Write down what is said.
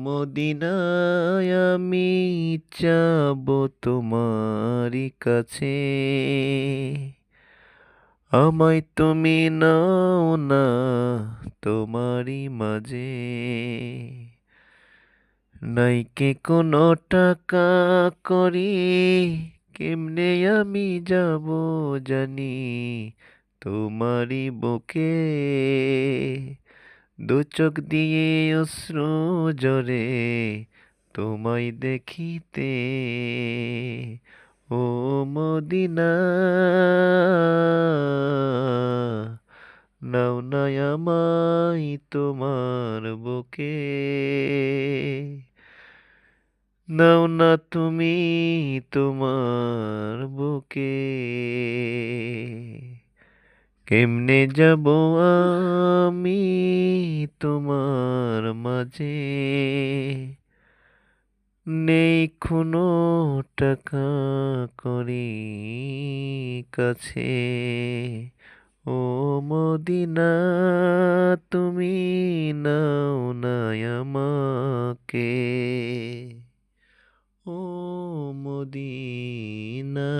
মদিনায় আমি যাব তোমারই কাছে, আমায় তুমি নাও না তোমারই মাঝে। নাইকে কোনো টাকা করি, কেমনে আমি যাব জানি তোমারই বুকে। দু চোখ দিয়ে অশ্রু ঝরে তোমায় দেখিতে, ও মদিনা নাও না আমায় তোমার বুকে। নাও না তুমি তোমার বুকে। কেমনে যাব আমি তোমার মাঝে, নেই কোনো টাকা করি কাছে। ও মদিনা তুমি নাও না আমাকে, ও মদিনা।